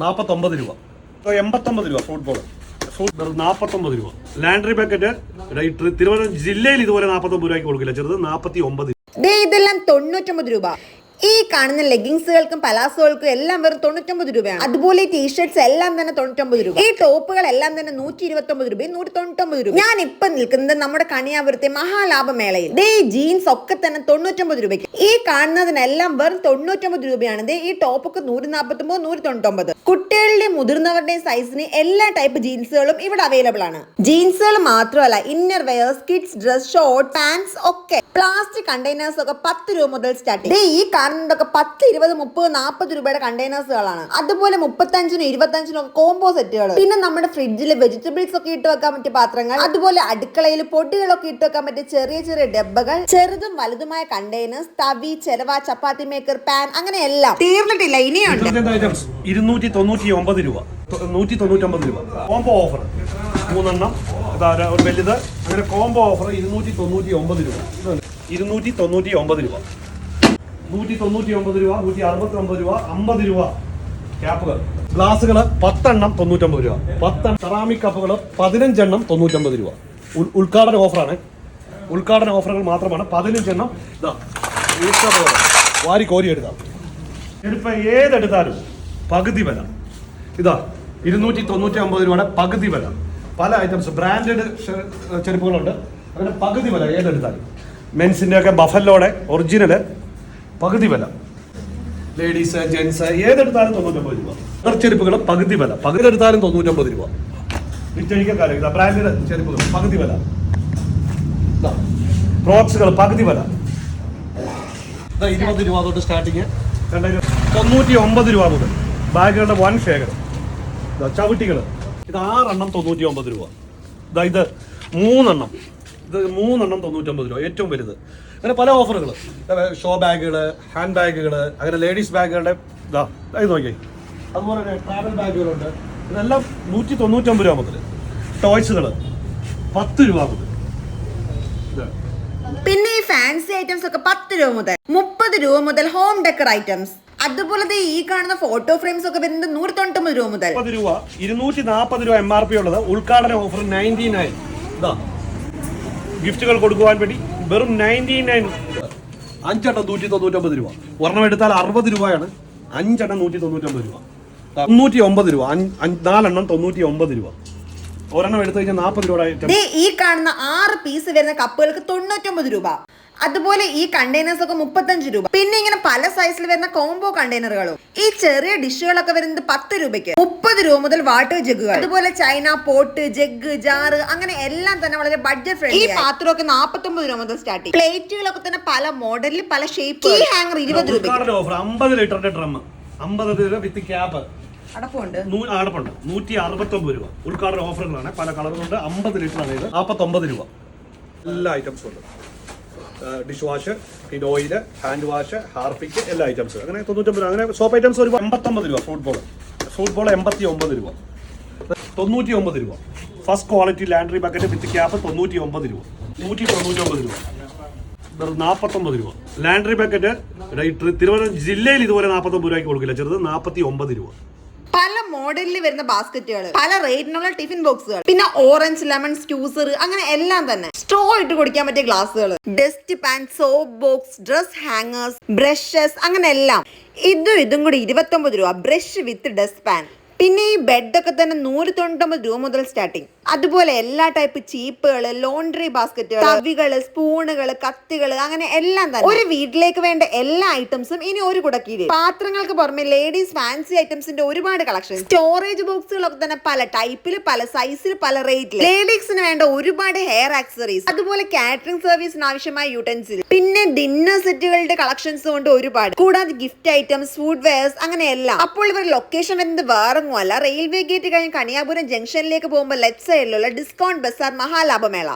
49 രൂപ. 89 രൂപ football. Football 49 രൂപ. ലാൻഡ്രി പാക്കറ്റ് തിരുവനന്തപുരം ജില്ലയിൽ ഇതുപോലെ 49 രൂപയ്ക്ക് കൊടുക്കില്ല, ചെറുത് 49. ഇതെല്ലാം 99 രൂപ. ഈ കാണുന്ന ലെഗിങ്സുകൾക്കും പലാസോകൾക്കും എല്ലാം വെറും 99 രൂപയാണ്. അതുപോലെ ഈ ടീഷർട്ട്സ് എല്ലാം തന്നെ 99 രൂപ. ഈ ടോപ്പുകൾ എല്ലാം തന്നെ 129 രൂപയും 199 രൂപ. ഞാൻ ഇപ്പൊ നിൽക്കുന്നത് നമ്മുടെ കണിയാപുരത്തെ മഹാലാഭമേളയിൽ. ജീൻസ് ഒക്കെ തന്നെ 99 രൂപയ്ക്ക്. ഈ കാണുന്നതിനെല്ലാം വെറും 99 രൂപയാണ്. ഈ ടോപ്പൊക്കെ 149, 199. കുട്ടികളുടെയും മുതിർന്നവരുടെയും സൈസിന് എല്ലാ ടൈപ്പ് ജീൻസുകളും ഇവിടെ അവൈലബിൾ ആണ്. ജീൻസുകൾ മാത്രമല്ല, inner wears, kids dress, short, pants ഒക്കെ. പ്ലാസ്റ്റിക് കണ്ടെയ്നേഴ്സ് ഒക്കെ 10 രൂപ മുതൽ സ്റ്റാർട്ട്. ഈ കാണുന്നതൊക്കെ 10, 20, 30, 40 രൂപയുടെ കണ്ടെയ്നേഴ്സുകളാണ്. അതുപോലെ 35-നും 25-നും ഒക്കെ കോംബോ സെറ്റുകൾ. പിന്നെ നമ്മുടെ ഫ്രിഡ്ജിൽ വെജിറ്റബിൾസ് ഒക്കെ ഇട്ട് വെക്കാൻ പറ്റിയ പാത്രങ്ങൾ, അതുപോലെ അടുക്കളയിൽ പൊടികളൊക്കെ ഇട്ട് വെക്കാൻ പറ്റിയ ചെറിയ ചെറിയ ഡബ്ബകൾ, ചെറുതും വലുതുമായ കണ്ടെയ്നേഴ്സ്, തവി, ചെരവ, ചപ്പാത്തി മേക്കർ, പാൻ, അങ്ങനെ എല്ലാം തീർന്നിട്ടില്ല, ഇനിയുണ്ട്. 299 രൂപ, 199 രൂപ കോംബോ ഓഫർ. 3 എണ്ണം ഒരു വലുത്, അങ്ങനെ കോംബോ ഓഫർ 299 രൂപ. 299 രൂപ, 199 രൂപ, 169 രൂപ, 50 രൂപ. ക്യാപ്പുകൾ, ഗ്ലാസുകൾ 10 എണ്ണം 99 രൂപ. 10 സെറാമിക് കപ്പുകൾ 15 എണ്ണം 99 രൂപ. ഉദ്ഘാടന ഓഫറാണ്. ഉദ്ഘാടന ഓഫറുകൾ മാത്രമാണ്. 15 എണ്ണം വാരി കോരി എടുക്കാം. ഇതിപ്പോ ഏതെടുത്താലും പകുതി വില. ഇതാ 299 രൂപയുടെ പകുതി വില. പല ഐറ്റംസ് ബ്രാൻഡഡ് ചെരുപ്പുകളുണ്ട്, അങ്ങനെ പകുതി വില ഏതെടുത്താലും. മെൻസിന്റെ ഒക്കെ ബഫല്ലോടെ ഒറിജിനല് പകുതി വില. ലേഡീസ്, ജെന്റ്സ് ഏതെടുത്താലും 99 രൂപ. ചെരുപ്പുകൾ പകുതി വില. പകുതി എടുത്താലും 99 രൂപ. വിറ്റഴിക്കാരം ഇതാ ബ്രാൻഡഡ് ചെരുപ്പുകൾ പകുതി വില. ക്രോക്സുകൾ പകുതി വില. 20 രൂപ തൊട്ട് സ്റ്റാർട്ടിങ്. 99 രൂപ മുതൽ ബാഗുകളുടെ വൻ ശേഖരം. ചവിട്ടികൾ ഇത് 6 എണ്ണം 99 രൂപ. ഇത് 3 എണ്ണം. ഇത് 3 എണ്ണം 99 രൂപ, ഏറ്റവും വലുത്. അങ്ങനെ പല ഓഫറുകൾ. ഷോ ബാഗുകൾ, ഹാൻഡ് ബാഗുകൾ, അങ്ങനെ ലേഡീസ് ബാഗുകളുടെ ഇത് നോക്കി. അതുപോലെ തന്നെ ട്രാവൽ ബാഗുകളുണ്ട്. ഇതെല്ലാം 199 രൂപ മുതൽ. ടോയ്സുകൾ 10 രൂപ മുതൽ. പിന്നെ ഈ ഫാൻസി ഐറ്റംസ് ഒക്കെ 10 രൂപ മുതൽ. 30 രൂപ മുതൽ ഹോം ഡെക്കർ ഐറ്റംസ്. അതുപോലെ ഈ കാണുന്ന ഫോട്ടോ ഫ്രെയിംസ് ഒക്കെ വരുന്നത് 199 രൂപ മുതൽ. 30 രൂപ, 240 രൂപ MRP ഉള്ളത്. ഉദ്ഘാടന ഓഫർ 99. ഗിഫ്റ്റുകൾ കൊടുക്കുവാൻ വേണ്ടി വെറും 99. 5 എണ്ണം 199 രൂപ. ഒരെണ്ണം എടുത്താൽ 60 രൂപയാണ്. 5 എണ്ണം 199 രൂപ. 99 രൂപ. 4 എണ്ണം 99 രൂപ. ഒരെണ്ണം എടുത്തു കഴിഞ്ഞാൽ 40 രൂപ. ഈ കാണുന്ന 6 പീസ് വരുന്ന കപ്പുകൾക്ക് 99 രൂപ. അതുപോലെ ഈ കണ്ടെയ്നേഴ്സ് ഒക്കെ 35 രൂപ. പിന്നെ ഇങ്ങനെ പല സൈസിൽ വരുന്ന കോംബോ കണ്ടെയ്നറുകളും. ഈ ചെറിയ ഡിഷുകളൊക്കെ വരുന്നത് 10 രൂപയ്ക്ക്. 30 രൂപ മുതൽ വാട്ടർ ജഗ്ഗുകൾ, അതുപോലെ ചൈന പോട്ട്, ജഗ്, ജാറ്, അങ്ങനെ എല്ലാം തന്നെ വളരെ ബഡ്ജറ്റ് ഫ്രണ്ട്ലി. ഈ പാത്രമൊക്കെ 49 രൂപ മുതൽ സ്റ്റാർട്ട് ചെയ്യും. പ്ലേറ്റുകളൊക്കെ തന്നെ പല മോഡലിൽ, പല ഷേപ്പ്. ഈ ഹാങ്ങർ 20 രൂപ. 50 ലിറ്ററിന്റെ ഡ്രം 50 രൂപ വിത്ത് ക്യാപ്പ്. അടപ്പുണ്ട്. 169 രൂപ. ഉദ്ഘാടന ഓഫറുകളാണ്. പല കളറുകളുണ്ട്. 50 ലിറ്റർ ആണ് ഇത്. 49 രൂപ. എല്ലാ ഐറ്റംസും ഉണ്ട്. ഡിഷ് വാഷ്, പിന്നെ ഓയില്, ഹാൻഡ് വാഷ്, ഹാർപ്പിക്ക്, എല്ലാ ഐറ്റംസും. അങ്ങനെ 99 രൂപ. അങ്ങനെ സോപ്പ് ഐറ്റംസ് ഒരു 89 രൂപ. ഫുട്ബോൾ 89 രൂപ. 99 രൂപ. ഫസ്റ്റ് ക്വാളിറ്റി ലാൻഡ്രി ബക്കറ്റ് വിത്ത് ക്യാപ്പ് 99 രൂപ. 199 രൂപ. 49 രൂപ. ലാൻഡ്രി ബക്കറ്റ് തിരുവനന്തപുരം ജില്ലയിൽ ഇതുപോലെ 49 രൂപയ്ക്ക് കൊടുക്കില്ല, ചെറുത് 49 രൂപ. പല മോഡലിൽ വരുന്ന ബാസ്ക്കറ്റുകൾ, പല റേറ്റിനുള്ള ടിഫിൻ ബോക്സുകൾ, പിന്നെ ഓറഞ്ച്, ലെമൺ, സ്ക്യൂസർ, അങ്ങനെ എല്ലാം തന്നെ. സ്ട്രോ ഇട്ട് കുടിക്കാൻ പറ്റിയ ഗ്ലാസുകൾ, dust pan, soap box, dress hangers, brushes, അങ്ങനെ എല്ലാം. ഇതും കൂടി 29 രൂപ. Brush with dust pan. പിന്നെ ഈ ബെഡൊക്കെ തന്നെ 199 രൂപ മുതൽ സ്റ്റാർട്ടിങ്. അതുപോലെ എല്ലാ ടൈപ്പ് ചീപ്പുകൾ, ലോണ്ടറി ബാസ്ക്കറ്റുകൾ, തവികള്, സ്പൂണുകള്, കത്തികള്, അങ്ങനെ എല്ലാം തന്നെ. ഒരു വീട്ടിലേക്ക് വേണ്ട എല്ലാ ഐറ്റംസും ഇനി ഒരു കുടക്കീഴിൽ. പാത്രങ്ങൾക്ക് പുറമെ ലേഡീസ് ഫാൻസി ഐറ്റംസിന്റെ ഒരുപാട് കളക്ഷൻ. സ്റ്റോറേജ് ബോക്സുകളൊക്കെ തന്നെ പല ടൈപ്പില്, പല സൈസിൽ, പല റേറ്റിൽ. ലേഡീസിന് വേണ്ട ഒരുപാട് ഹെയർ ആക്സറീസ്, അതുപോലെ കാറ്ററിംഗ് സർവീസിന് ആവശ്യമായ യൂട്ടൻസിൽ, പിന്നെ ഡിന്നർ സെറ്റുകളുടെ കളക്ഷൻസ് കൊണ്ട് ഒരുപാട്. കൂടാതെ ഗിഫ്റ്റ് ഐറ്റംസ്, ഫുഡ് വെയർസ്, അങ്ങനെ എല്ലാം. അപ്പോൾ ഇവർ ലൊക്കേഷൻ വരുന്നത് വേറെ റെയിൽവേ ഗേറ്റ് കഴിഞ്ഞ് കണിയാപുരം ജംഗ്ഷനിലേക്ക് പോകുമ്പോൾ ലെഫ്റ്റ് സൈഡിലുള്ള ഡിസ്കൗണ്ട് ബസാർ മഹാലാഭമേള.